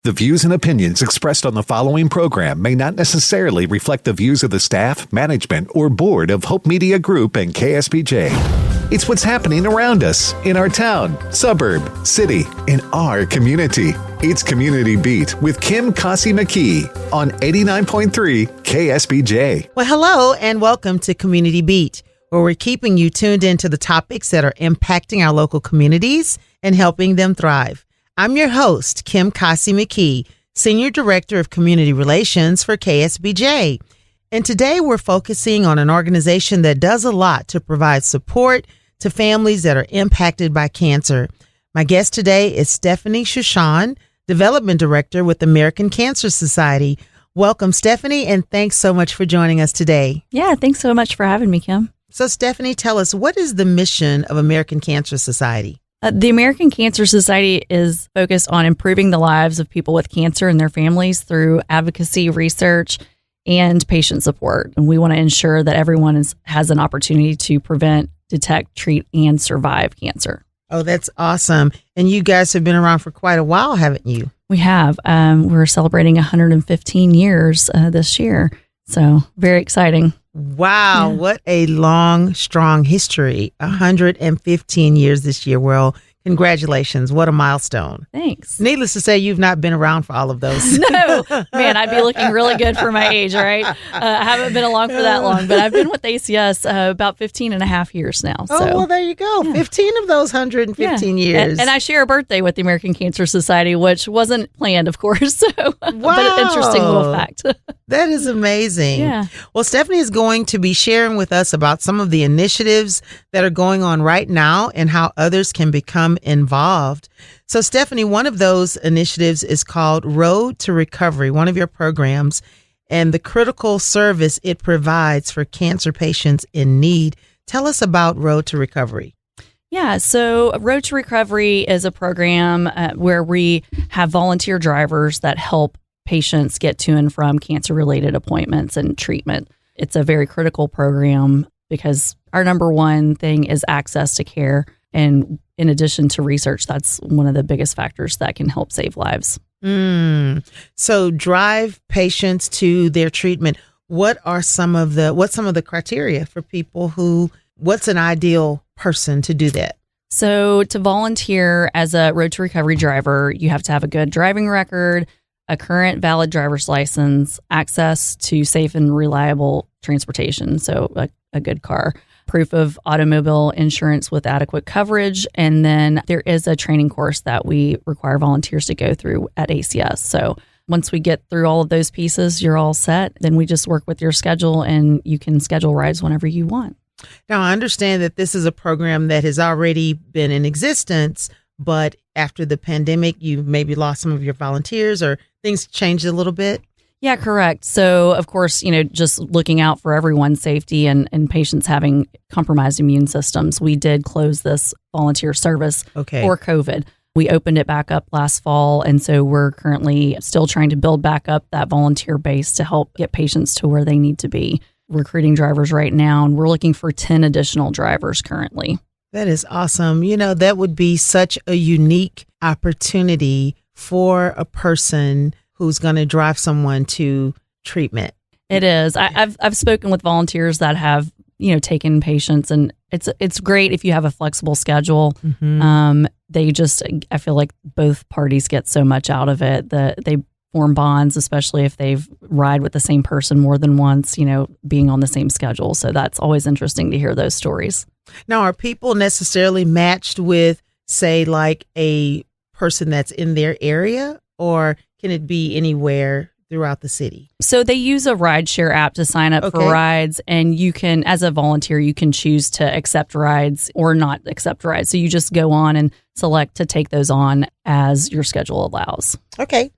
The views and opinions expressed on the following program may not necessarily reflect the views of the staff, management, or board of Hope Media Group and KSBJ. It's what's happening around us, in our town, suburb, city, in our community. It's Community Beat with Kim Kasi McKee on 89.3 KSBJ. Well, hello and welcome to Community Beat, where we're keeping you tuned into the topics that are impacting our local communities and helping them thrive. I'm your host, Kim Kasi McKee, Senior Director of Community Relations for KSBJ. And today we're focusing on an organization that does a lot to provide support to families that are impacted by cancer. My guest today is Stephanie Chesson, Development Director with American Cancer Society. Welcome, Stephanie, and thanks so much for joining us today. Yeah, thanks so much for having me, Kim. So, Stephanie, tell us, what is the mission of American Cancer Society? The American Cancer Society is focused on improving the lives of people with cancer and their families through advocacy, research, and patient support. And we want to ensure that everyone has an opportunity to prevent, detect, treat, and survive cancer. Oh, that's awesome. And you guys have been around for quite a while, haven't you? We have. We're celebrating 115 years this year. So very exciting. Wow, what a long, strong history. 115 years this year. Well, congratulations. What a milestone. Thanks. Needless to say, you've not been around for all of those. No, man, I'd be looking really good for my age, all right? I haven't been along for that long, but I've been with ACS about 15 and a half years now. So. Oh, well, there you go. Yeah. 15 of those 115 years. And I share a birthday with the American Cancer Society, which wasn't planned, of course. So, wow. But an interesting little fact. That is amazing. Yeah. Well, Stephanie is going to be sharing with us about some of the initiatives that are going on right now and how others can become involved. So, Stephanie, one of those initiatives is called Road to Recovery, one of your programs, and the critical service it provides for cancer patients in need. Tell us about Road to Recovery. Yeah, so Road to Recovery is a program where we have volunteer drivers that help patients get to and from cancer-related appointments and treatment. It's a very critical program because our number one thing is access to care. And in addition to research, that's one of the biggest factors that can help save lives. So drive patients to their treatment. What's some of the criteria for people what's an ideal person to do that? So to volunteer as a Road to Recovery driver, you have to have a good driving record, a current valid driver's license, access to safe and reliable transportation, so a good car, proof of automobile insurance with adequate coverage, and then there is a training course that we require volunteers to go through at ACS. So once we get through all of those pieces, you're all set. Then we just work with your schedule and you can schedule rides whenever you want. Now, I understand that this is a program that has already been in existence, but after the pandemic, you maybe lost some of your volunteers or things changed a little bit? Yeah, correct. So, of course, just looking out for everyone's safety and patients having compromised immune systems, we did close this volunteer service for COVID. We opened it back up last fall, and so we're currently still trying to build back up that volunteer base to help get patients to where they need to be. Recruiting drivers right now, and we're looking for 10 additional drivers currently. That is awesome. That would be such a unique opportunity for a person who's going to drive someone to treatment. It is. I've spoken with volunteers that have, taken patients, and it's great if you have a flexible schedule. Mm-hmm. I feel like both parties get so much out of it. They form bonds, especially if they've ride with the same person more than once, being on the same schedule. So that's always interesting to hear those stories. Now, are people necessarily matched with, say, like a person that's in their area, or can it be anywhere throughout the city? So they use a rideshare app to sign up for rides, and you can, as a volunteer, you can choose to accept rides or not accept rides. So you just go on and select to take those on as your schedule allows. Okay.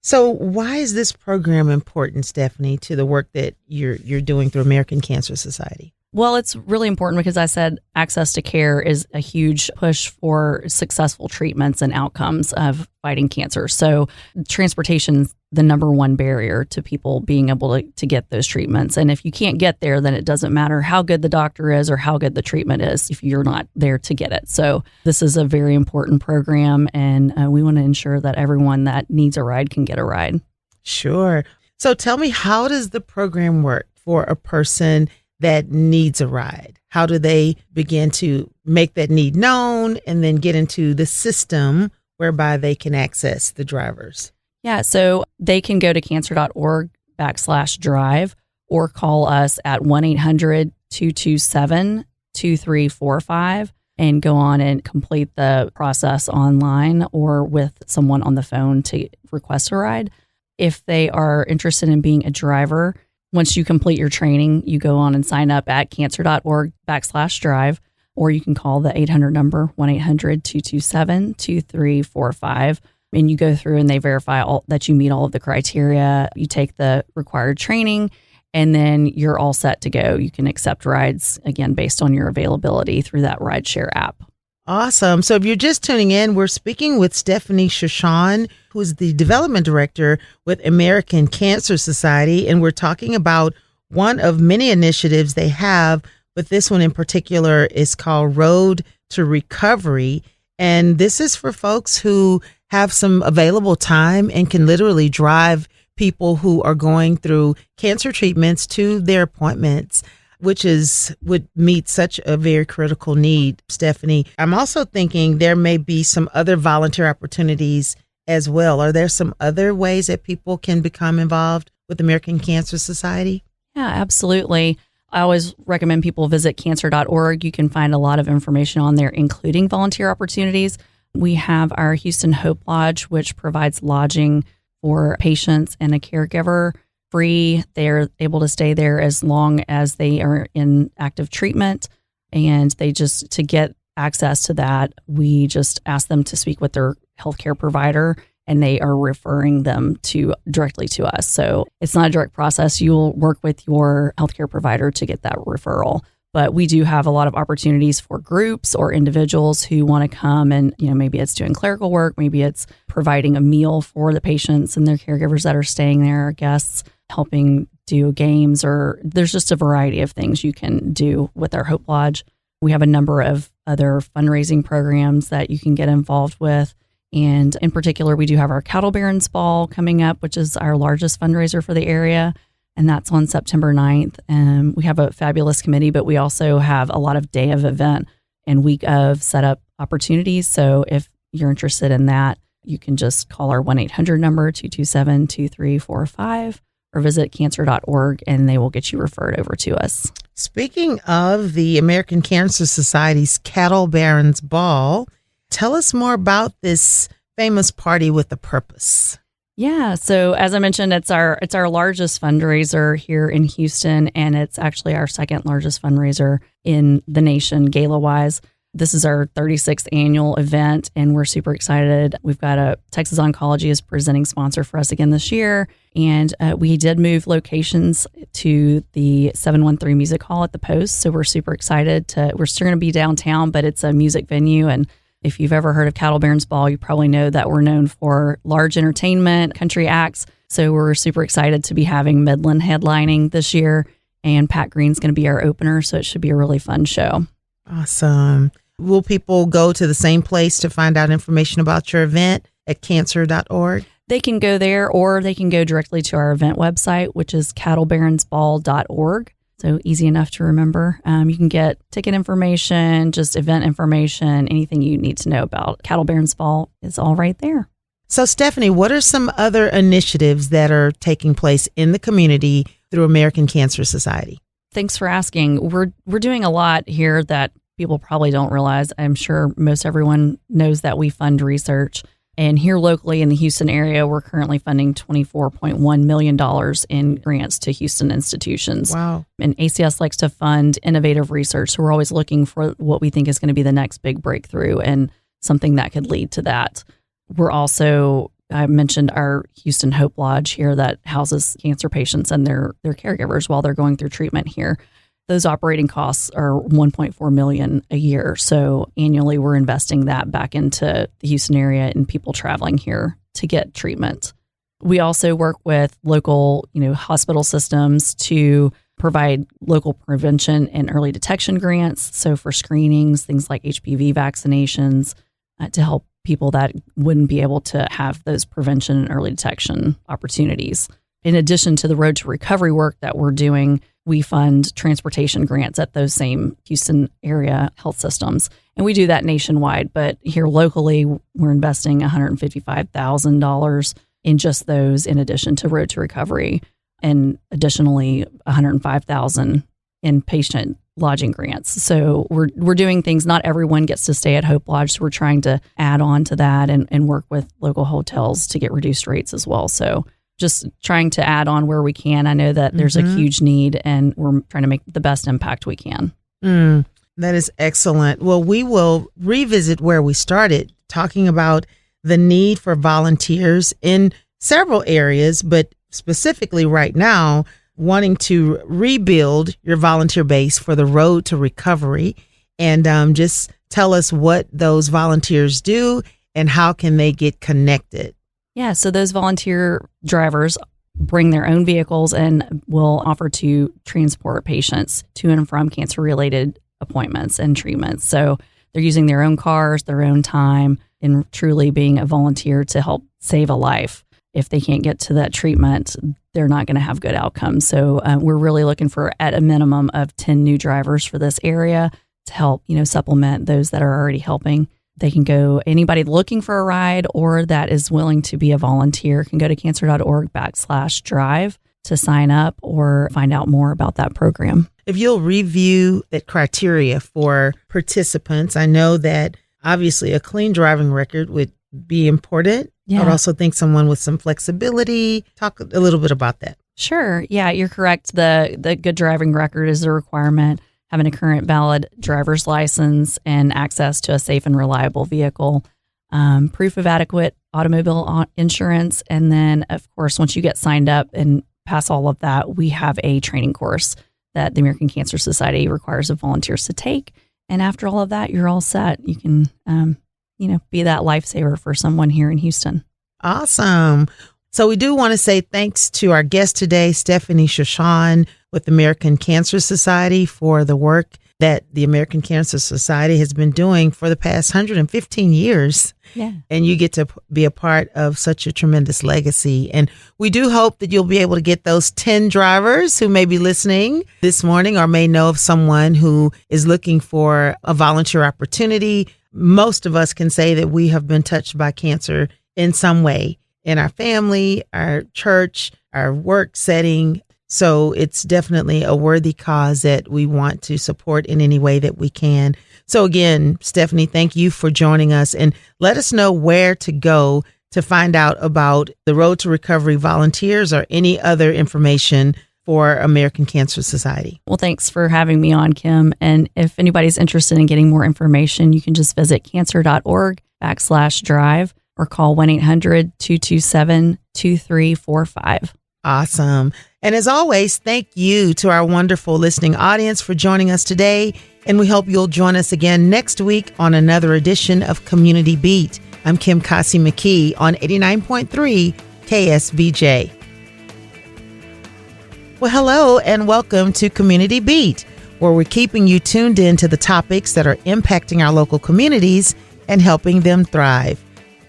So why is this program important, Stephanie, to the work that you're doing through American Cancer Society? Well, it's really important because I said access to care is a huge push for successful treatments and outcomes of fighting cancer. So transportation the number one barrier to people being able to get those treatments. And if you can't get there, then it doesn't matter how good the doctor is or how good the treatment is if you're not there to get it. So this is a very important program, and we want to ensure that everyone that needs a ride can get a ride. Sure. So tell me, how does the program work for a person that needs a ride? How do they begin to make that need known and then get into the system whereby they can access the drivers? Yeah, so they can go to cancer.org/drive or call us at 1-800-227-2345 and go on and complete the process online or with someone on the phone to request a ride. If they are interested in being a driver, once you complete your training, you go on and sign up at cancer.org/drive, or you can call the 800 number, 1-800-227-2345. And you go through and they verify that you meet all of the criteria. You take the required training, and then you're all set to go. You can accept rides, again, based on your availability through that rideshare app. Awesome. So if you're just tuning in, we're speaking with Stephanie Chesson, who is the development director with American Cancer Society. And we're talking about one of many initiatives they have, but this one in particular is called Road to Recovery. And this is for folks who have some available time and can literally drive people who are going through cancer treatments to their appointments, which would meet such a very critical need, Stephanie. I'm also thinking there may be some other volunteer opportunities as well. Are there some other ways that people can become involved with American Cancer Society? Yeah, absolutely. I always recommend people visit cancer.org. You can find a lot of information on there, including volunteer opportunities. We have our Houston Hope Lodge, which provides lodging for patients and a caregiver free. They're able to stay there as long as they are in active treatment. And to get access to that, we just ask them to speak with their healthcare provider, and they are referring them directly to us. So it's not a direct process. You'll work with your healthcare provider to get that referral. But we do have a lot of opportunities for groups or individuals who want to come and, maybe it's doing clerical work, maybe it's providing a meal for the patients and their caregivers that are staying there, or guests, helping do games, or there's just a variety of things you can do with our Hope Lodge. We have a number of other fundraising programs that you can get involved with. And in particular, we do have our Cattle Barons Ball coming up, which is our largest fundraiser for the area. And that's on September 9th. And we have a fabulous committee, but we also have a lot of day of event and week of setup opportunities. So if you're interested in that, you can just call our 1-800 number, 227-2345, or visit cancer.org, and they will get you referred over to us. Speaking of the American Cancer Society's Cattle Barons Ball, tell us more about this famous party with a purpose. Yeah. So as I mentioned, it's our largest fundraiser here in Houston, and it's actually our second largest fundraiser in the nation, gala-wise. This is our 36th annual event, and we're super excited. We've got Texas Oncology is presenting sponsor for us again this year, and we did move locations to the 713 Music Hall at the Post. So we're super excited. We're still going to be downtown, but it's a music venue, and if you've ever heard of Cattle Barons Ball, you probably know that we're known for large entertainment, country acts. So we're super excited to be having Midland headlining this year, and Pat Green's going to be our opener. So it should be a really fun show. Awesome. Will people go to the same place to find out information about your event at cancer.org? They can go there, or they can go directly to our event website, which is cattlebaronsball.org. So easy enough to remember. You can get ticket information, just event information, anything you need to know about Cattle Barons Ball is all right there. So Stephanie, what are some other initiatives that are taking place in the community through American Cancer Society? Thanks for asking. We're doing a lot here that people probably don't realize. I'm sure most everyone knows that we fund research. And here locally in the Houston area, we're currently funding $24.1 million in grants to Houston institutions. Wow. And ACS likes to fund innovative research. So we're always looking for what we think is going to be the next big breakthrough and something that could lead to that. We're also, I mentioned our Houston Hope Lodge here that houses cancer patients and their caregivers while they're going through treatment here. Those operating costs are $1.4 million a year. So annually, we're investing that back into the Houston area and people traveling here to get treatment. We also work with local, hospital systems to provide local prevention and early detection grants. So for screenings, things like HPV vaccinations, to help people that wouldn't be able to have those prevention and early detection opportunities. In addition to the Road to Recovery work that we're doing, we fund transportation grants at those same Houston area health systems. And we do that nationwide. But here locally, we're investing $155,000 in just those, in addition to Road to Recovery, and additionally $105,000 in patient lodging grants. So we're doing things. Not everyone gets to stay at Hope Lodge, so we're trying to add on to that and work with local hotels to get reduced rates as well. So just trying to add on where we can. I know that there's a huge need, and we're trying to make the best impact we can. That is excellent. Well, we will revisit where we started, talking about the need for volunteers in several areas, but specifically right now, wanting to rebuild your volunteer base for the Road to Recovery. And just tell us what those volunteers do and how can they get connected. Yeah, so those volunteer drivers bring their own vehicles and will offer to transport patients to and from cancer-related appointments and treatments. So they're using their own cars, their own time, and truly being a volunteer to help save a life. If they can't get to that treatment, they're not going to have good outcomes. So we're really looking for, at a minimum, of 10 new drivers for this area to help, supplement those that are already helping. They can go, anybody looking for a ride or that is willing to be a volunteer can go to cancer.org/drive to sign up or find out more about that program. If you'll review that criteria for participants, I know that obviously a clean driving record would be important. Yeah. I would also think someone with some flexibility. Talk a little bit about that. Sure. Yeah, you're correct. The good driving record is a requirement. Having a current valid driver's license and access to a safe and reliable vehicle, proof of adequate automobile insurance. And then, of course, once you get signed up and pass all of that, we have a training course that the American Cancer Society requires of volunteers to take. And after all of that, you're all set. You can, be that lifesaver for someone here in Houston. Awesome. So we do want to say thanks to our guest today, Stephanie Chesson with the American Cancer Society, for the work that the American Cancer Society has been doing for the past 115 years. Yeah. And you get to be a part of such a tremendous legacy. And we do hope that you'll be able to get those 10 drivers who may be listening this morning or may know of someone who is looking for a volunteer opportunity. Most of us can say that we have been touched by cancer in some way, in our family, our church, our work setting. So it's definitely a worthy cause that we want to support in any way that we can. So again, Stephanie, thank you for joining us, and let us know where to go to find out about the Road to Recovery volunteers or any other information for American Cancer Society. Well, thanks for having me on, Kim. And if anybody's interested in getting more information, you can just visit cancer.org/drive or call 1-800-227-2345. Awesome. And as always, thank you to our wonderful listening audience for joining us today. And we hope you'll join us again next week on another edition of Community Beat. I'm Kim Kasi McKee on 89.3 KSBJ. Well, hello and welcome to Community Beat, where we're keeping you tuned in to the topics that are impacting our local communities and helping them thrive.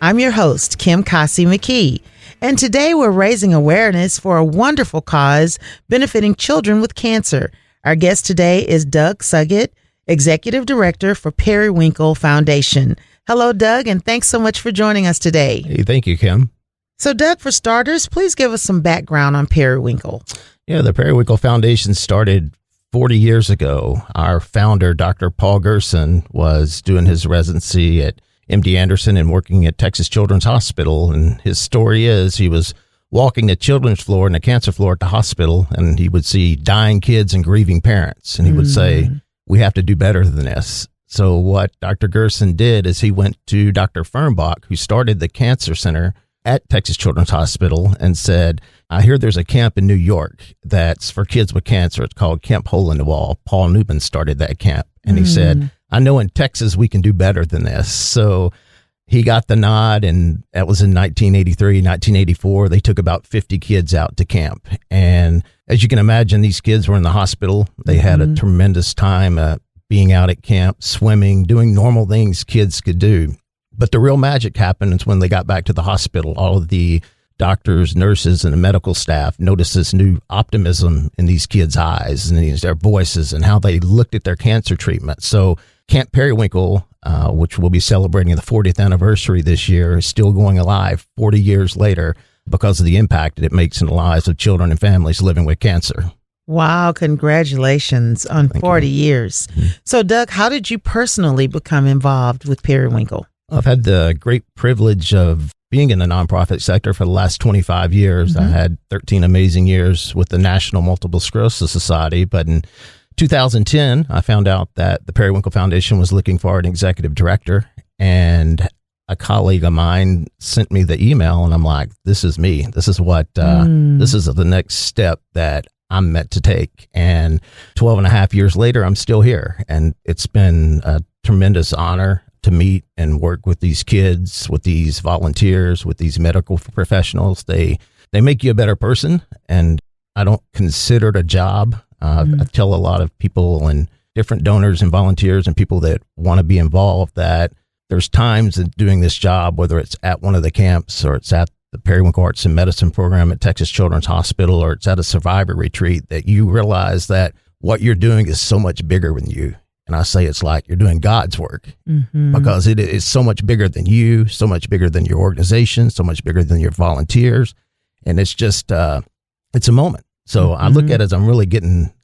I'm your host, Kim Kasi McKee, and today we're raising awareness for a wonderful cause benefiting children with cancer. Our guest today is Doug Suggett, Executive Director for Periwinkle Foundation. Hello, Doug, and thanks so much for joining us today. Hey, thank you, Kim. So, Doug, for starters, please give us some background on Periwinkle. Yeah, the Periwinkle Foundation started 40 years ago. Our founder, Dr. Paul Gerson, was doing his residency at MD Anderson and working at Texas Children's Hospital. And his story is he was walking the children's floor and the cancer floor at the hospital, and he would see dying kids and grieving parents. And he would say, we have to do better than this. So what Dr. Gerson did is he went to Dr. Fernbach, who started the cancer center at Texas Children's Hospital, and said, I hear there's a camp in New York that's for kids with cancer. It's called Camp Hole in the Wall. Paul Newman started that camp. And he said, I know in Texas we can do better than this. So he got the nod, and that was in 1983, 1984. They took about 50 kids out to camp. And as you can imagine, these kids were in the hospital. They had a tremendous time being out at camp, swimming, doing normal things kids could do. But the real magic happened is when they got back to the hospital. All of the doctors, nurses, and the medical staff noticed this new optimism in these kids' eyes and their voices and how they looked at their cancer treatment. So Camp Periwinkle, which we'll be celebrating the 40th anniversary this year, is still going alive 40 years later because of the impact that it makes in the lives of children and families living with cancer. Wow, congratulations on 40 years. So, Doug, how did you personally become involved with Periwinkle? I've had the great privilege of being in the nonprofit sector for the last 25 years. I had 13 amazing years with the National Multiple Sclerosis Society, but in 2010, I found out that the Periwinkle Foundation was looking for an executive director, and a colleague of mine sent me the email, and I'm like, this is me. This is what, this is the next step that I'm meant to take. And 12 and a half years later, I'm still here. And it's been a tremendous honor to meet and work with these kids, with these volunteers, with these medical professionals. They make you a better person. And I don't consider it a job. I tell a lot of people and different donors and volunteers and people that want to be involved that there's times in doing this job, whether it's at one of the camps or it's at the Periwinkle Arts and Medicine program at Texas Children's Hospital, or it's at a survivor retreat, that you realize that what you're doing is so much bigger than you. And I say it's like you're doing God's work because it is so much bigger than you, so much bigger than your organization, so much bigger than your volunteers. And it's just, it's a moment. So I look at it as I'm really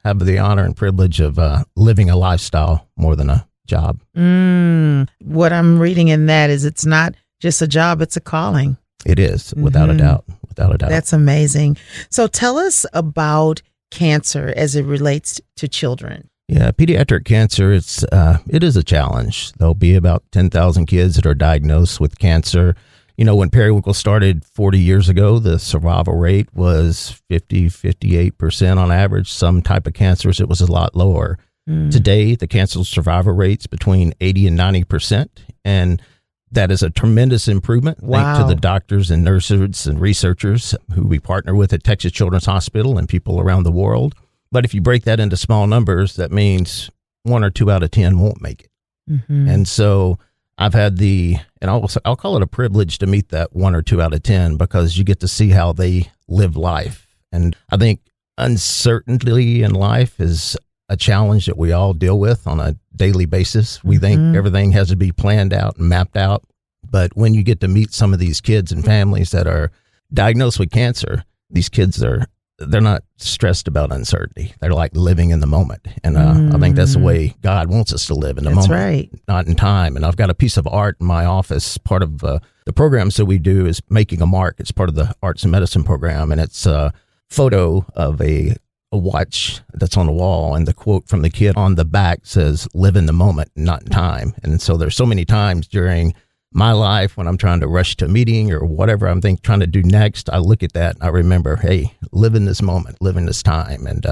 have the honor and privilege of living a lifestyle more than a job. What I'm reading in that is it's not just a job, it's a calling. It is, without a doubt. Without a doubt. That's amazing. So tell us about cancer as it relates to children. Yeah, pediatric cancer, it is a challenge. There'll be about 10,000 kids that are diagnosed with cancer. You know, when Periwinkle started 40 years ago, the survival rate was 58% on average. Some type of cancers, it was a lot lower. Today, the cancer survival rate's between 80 and 90%. And that is a tremendous improvement. Thanks to the doctors and nurses and researchers who we partner with at Texas Children's Hospital and people around the world. But if you break that into small numbers, that means 1 or 2 out of 10 won't make it. And so I've had I'll call it a privilege to meet that 1 or 2 out of 10 because you get to see how they live life. And I think uncertainty in life is a challenge that we all deal with on a daily basis. We think everything has to be planned out and mapped out. But when you get to meet some of these kids and families that are diagnosed with cancer, these kids they're not stressed about uncertainty. They're like living in the moment. And I think that's the way God wants us to live in the moment, right. Not in time. And I've got a piece of art in my office. Part of the programs that we do is making a mark. It's part of the Arts and Medicine program. And it's a photo of a watch that's on the wall. And the quote from the kid on the back says, live in the moment, not in time. And so there's so many times during my life when I'm trying to rush to a meeting or whatever I'm trying to do next, I look at that and I remember, hey, live in this moment, live in this time. And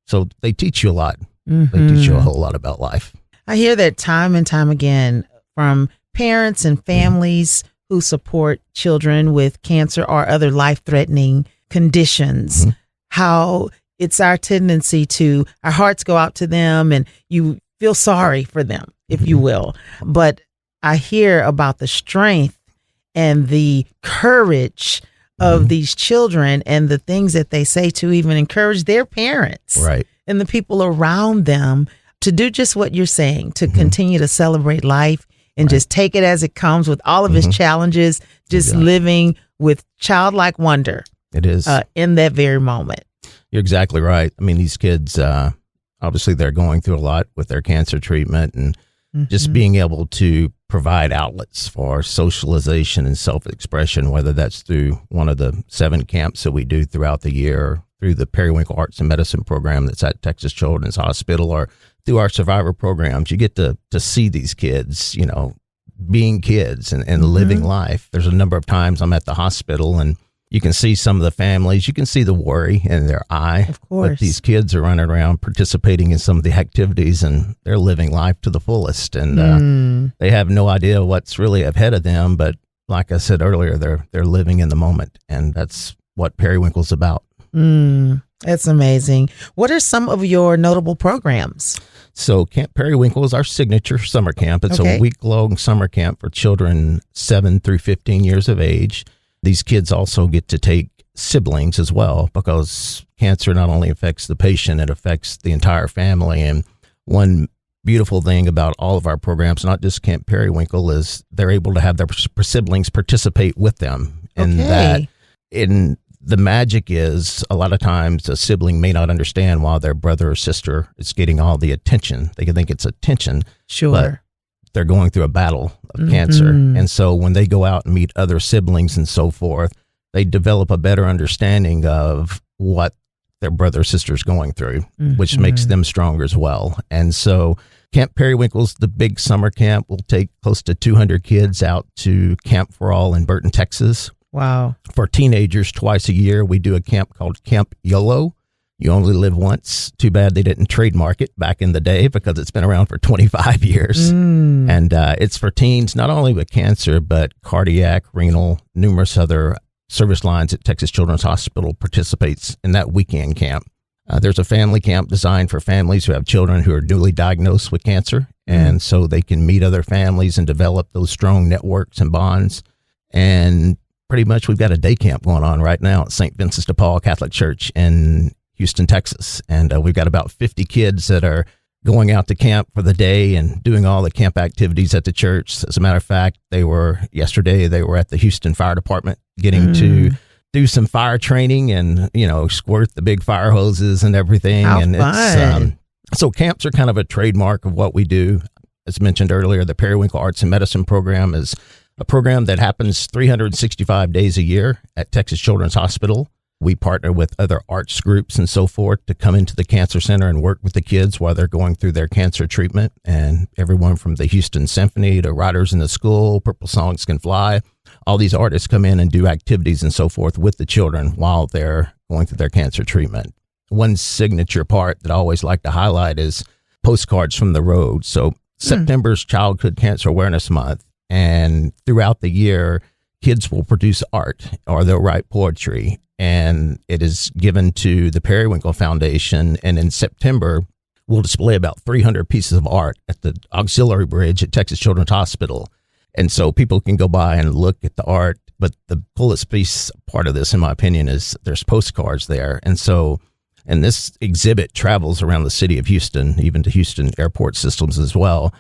so they teach you a lot. They teach you a whole lot about life. I hear that time and time again from parents and families who support children with cancer or other life-threatening conditions, how it's our tendency our hearts go out to them and you feel sorry for them, if you will. But I hear about the strength and the courage of these children and the things that they say to even encourage their parents and the people around them to do just what you're saying, to continue to celebrate life and just take it as it comes with all of its challenges, just living with childlike wonder. It is. In that very moment. You're exactly right. I mean, these kids, obviously they're going through a lot with their cancer treatment and just being able to provide outlets for socialization and self-expression, whether that's through one of the 7 camps that we do throughout the year, through the Periwinkle Arts and Medicine program that's at Texas Children's Hospital, or through our survivor programs. You get to see these kids, being kids and living life. There's a number of times I'm at the hospital and you can see some of the families, you can see the worry in their eye. Of course. But these kids are running around participating in some of the activities, and they're living life to the fullest. And they have no idea what's really ahead of them. But like I said earlier, they're living in the moment. And that's what Periwinkle's about. That's amazing. What are some of your notable programs? So Camp Periwinkle is our signature summer camp. It's a week-long summer camp for children 7 through 15 years of age. These kids also get to take siblings as well, because cancer not only affects the patient, it affects the entire family. And one beautiful thing about all of our programs, not just Camp Periwinkle, is they're able to have their siblings participate with them. And the magic is a lot of times a sibling may not understand why their brother or sister is getting all the attention. They can think it's attention. Sure. But they're going through a battle of cancer. And so when they go out and meet other siblings and so forth, they develop a better understanding of what their brother or sister is going through, which makes them stronger as well. And so Camp Periwinkle's the big summer camp. We'll take close to 200 kids out to Camp for All in Burton, Texas. Wow. For teenagers, twice a year, we do a camp called Camp YOLO. You only live once. Too bad they didn't trademark it back in the day, because it's been around for 25 years. And it's for teens, not only with cancer, but cardiac, renal, numerous other service lines at Texas Children's Hospital participates in that weekend camp. There's a family camp designed for families who have children who are newly diagnosed with cancer. And so they can meet other families and develop those strong networks and bonds. And pretty much we've got a day camp going on right now at St. Vincent de Paul Catholic Church in Houston, Texas. And we've got about 50 kids that are going out to camp for the day and doing all the camp activities at the church. As a matter of fact, yesterday they were at the Houston Fire Department getting to do some fire training and, squirt the big fire hoses and everything. How and fun. So camps are kind of a trademark of what we do. As mentioned earlier, the Periwinkle Arts and Medicine program is a program that happens 365 days a year at Texas Children's Hospital. We partner with other arts groups and so forth to come into the cancer center and work with the kids while they're going through their cancer treatment. And everyone from the Houston Symphony to Riders in the School, Purple Songs Can Fly, all these artists come in and do activities and so forth with the children while they're going through their cancer treatment. One signature part that I always like to highlight is postcards from the road. So September's Childhood Cancer Awareness Month. And throughout the year, kids will produce art or they'll write poetry. And it is given to the Periwinkle Foundation. And in September, we'll display about 300 pieces of art at the auxiliary bridge at Texas Children's Hospital. And so people can go by and look at the art. But the coolest part of this, in my opinion, is there's postcards there. And this exhibit travels around the city of Houston, even to Houston airport systems as well.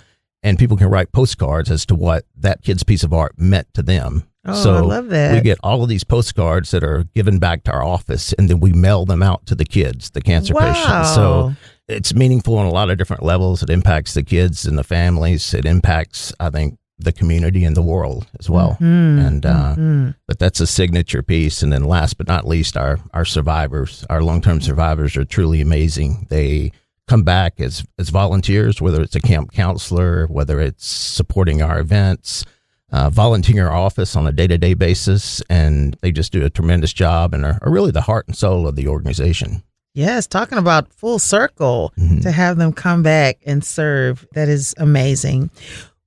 And people can write postcards as to what that kid's piece of art meant to them. Oh, I love that. We get all of these postcards that are given back to our office, and then we mail them out to the kids, the cancer patients. So it's meaningful on a lot of different levels. It impacts the kids and the families. It impacts, I think, the community and the world as well. But that's a signature piece. And then last but not least, our survivors, our long-term survivors are truly amazing. They come back as volunteers, whether it's a camp counselor, whether it's supporting our events, volunteering our office on a day-to-day basis, and they just do a tremendous job and are really the heart and soul of the organization. Yes, talking about full circle to have them come back and serve. That is amazing.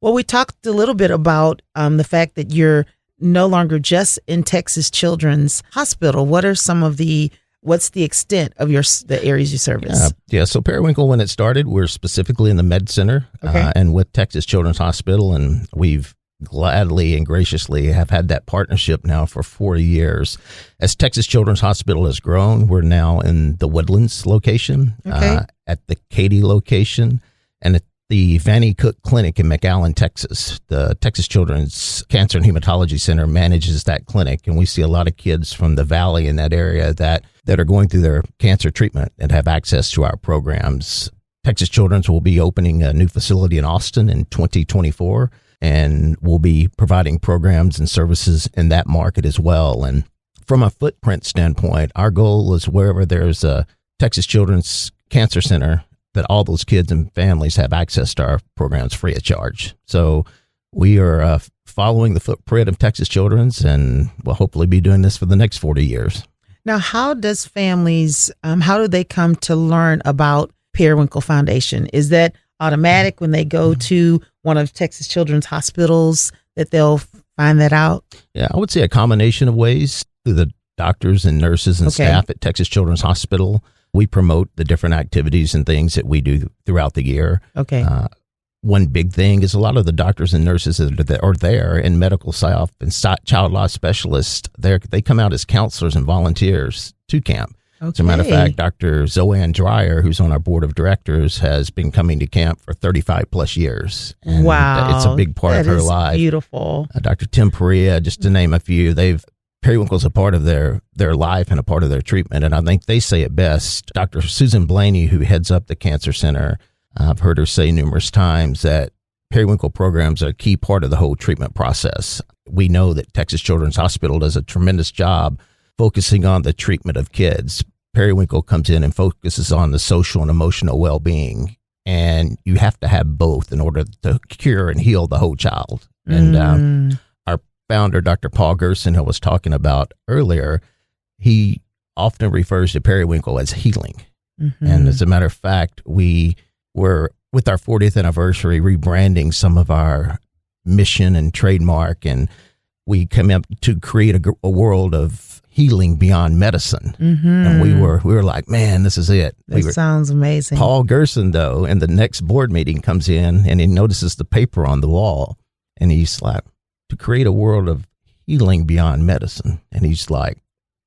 Well, we talked a little bit about the fact that you're no longer just in Texas Children's Hospital. What's the extent of the areas you service? So Periwinkle, when it started, we're specifically in the Med Center and with Texas Children's Hospital, and we've gladly and graciously have had that partnership now for 40 years. As Texas Children's Hospital has grown, we're now in the Woodlands location, at the Katy location, and at the Vannie Cook Clinic in McAllen, Texas. The Texas Children's Cancer and Hematology Center manages that clinic, and we see a lot of kids from the valley in that area that are going through their cancer treatment and have access to our programs. Texas Children's will be opening a new facility in Austin in 2024, and we'll be providing programs and services in that market as well. And from a footprint standpoint, our goal is wherever there's a Texas Children's Cancer Center, that all those kids and families have access to our programs free of charge. So we are following the footprint of Texas Children's, and we'll hopefully be doing this for the next 40 years. Now, how does families, how do they come to learn about Periwinkle Foundation? Is that automatic when they go to one of Texas Children's hospitals that they'll find that out? Yeah, I would say a combination of ways. Through the doctors and nurses and staff at Texas Children's Hospital, we promote the different activities and things that we do throughout the year. Okay. One big thing is a lot of the doctors and nurses that are there, and medical staff and child law specialists, they come out as counselors and volunteers to camp. Okay. As a matter of fact, Dr. Zoanne Dreyer, who's on our board of directors, has been coming to camp for 35 plus years. And wow. It's a big part of her life. Beautiful. Dr. Tim Perea, just to name a few, Periwinkle's a part of their life and a part of their treatment. And I think they say it best. Dr. Susan Blaney, who heads up the Cancer Center, I've heard her say numerous times that Periwinkle programs are a key part of the whole treatment process. We know that Texas Children's Hospital does a tremendous job focusing on the treatment of kids. Periwinkle comes in and focuses on the social and emotional well-being. And you have to have both in order to cure and heal the whole child. And our founder, Dr. Paul Gerson, who I was talking about earlier, he often refers to Periwinkle as healing. Mm-hmm. And as a matter of fact, we were, with our 40th anniversary, rebranding some of our mission and trademark, and we came up to create a world of healing beyond medicine. Mm-hmm. And we were like, man, this is it. That sounds amazing. Paul Gerson, though, in the next board meeting comes in and he notices the paper on the wall, and he's like, to create a world of healing beyond medicine. And he's like,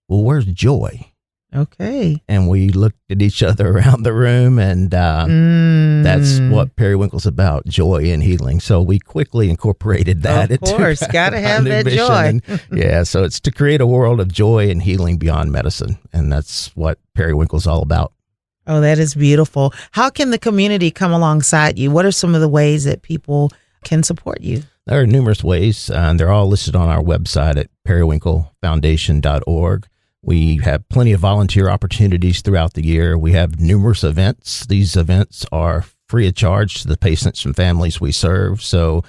well, where's joy? Okay. And we looked at each other around the room, and that's what Periwinkle's about, joy and healing. So we quickly incorporated that. Of course, got to have that joy. Yeah, so it's to create a world of joy and healing beyond medicine, and that's what Periwinkle's all about. Oh, that is beautiful. How can the community come alongside you? What are some of the ways that people can support you? There are numerous ways, and they're all listed on our website at periwinklefoundation.org. We have plenty of volunteer opportunities throughout the year. We have numerous events. These events are free of charge to the patients and families we serve. So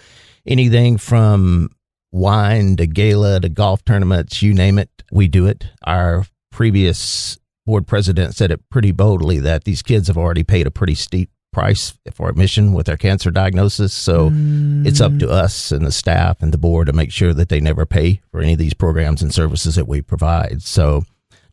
anything from wine to gala to golf tournaments, you name it, we do it. Our previous board president said it pretty boldly that these kids have already paid a pretty steep price for admission with their cancer diagnosis. So it's up to us and the staff and the board to make sure that they never pay for any of these programs and services that we provide. So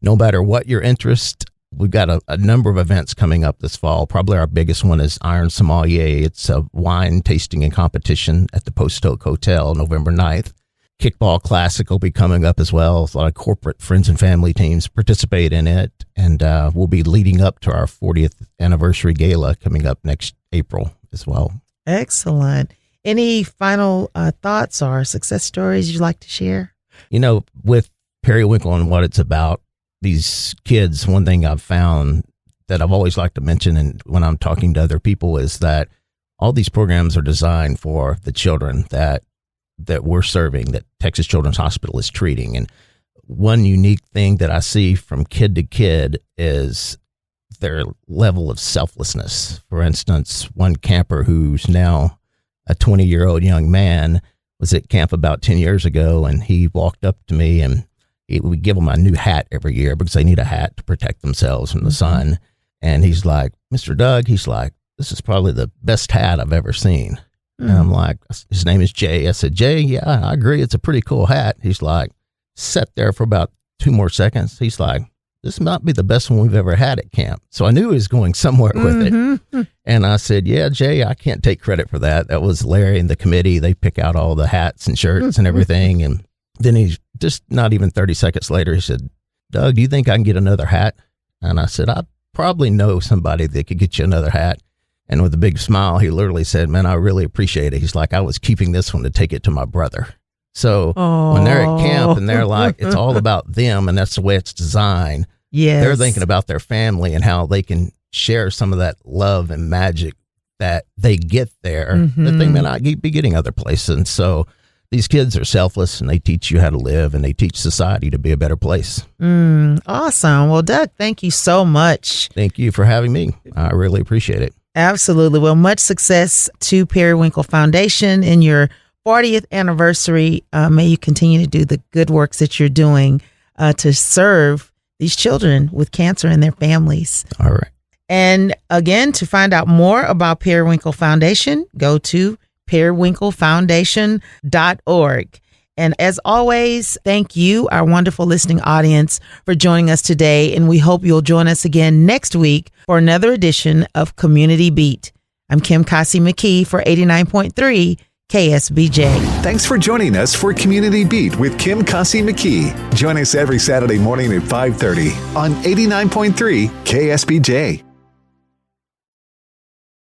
no matter what your interest, we've got a number of events coming up this fall. Probably our biggest one is Iron Sommelier. It's a wine tasting and competition at the Post Oak Hotel, November 9th. Kickball Classic will be coming up as well. A lot of corporate friends and family teams participate in it. And we'll be leading up to our 40th anniversary gala coming up next April as well. Excellent. Any final thoughts or success stories you'd like to share? You know, with Periwinkle and what it's about, these kids, one thing I've found that I've always liked to mention, and when I'm talking to other people, is that all these programs are designed for the children that we're serving, that Texas Children's Hospital is treating. And one unique thing that I see from kid to kid is their level of selflessness. For instance, one camper who's now a 20-year-old young man was at camp about 10 years ago, and he walked up to me, and we give them a new hat every year because they need a hat to protect themselves from the sun. And he's like, Mr. Doug, he's like, this is probably the best hat I've ever seen. And I'm like, his name is Jay. I said, Jay, yeah, I agree. It's a pretty cool hat. He's like, sat there for about 2 more seconds. He's like, this might be the best one we've ever had at camp. So I knew he was going somewhere with it. And I said, yeah, Jay, I can't take credit for that. That was Larry and the committee. They pick out all the hats and shirts and everything. And then he just not even 30 seconds later, he said, Doug, do you think I can get another hat? And I said, I probably know somebody that could get you another hat. And with a big smile, he literally said, man, I really appreciate it. He's like, I was keeping this one to take it to my brother. So when they're at camp and they're like, it's all about them, and that's the way it's designed. Yes. They're thinking about their family and how they can share some of that love and magic that they get there that they may not be getting other places. And so these kids are selfless, and they teach you how to live, and they teach society to be a better place. Awesome. Well, Doug, thank you so much. Thank you for having me. I really appreciate it. Absolutely. Well, much success to Periwinkle Foundation in your 40th anniversary. May you continue to do the good works that you're doing to serve these children with cancer and their families. All right. And again, to find out more about Periwinkle Foundation, go to periwinklefoundation.org. And as always, thank you, our wonderful listening audience, for joining us today. And we hope you'll join us again next week for another edition of Community Beat. I'm Kim Kasi McKee for 89.3 KSBJ. Thanks for joining us for Community Beat with Kim Kasi McKee. Join us every Saturday morning at 5:30 on 89.3 KSBJ.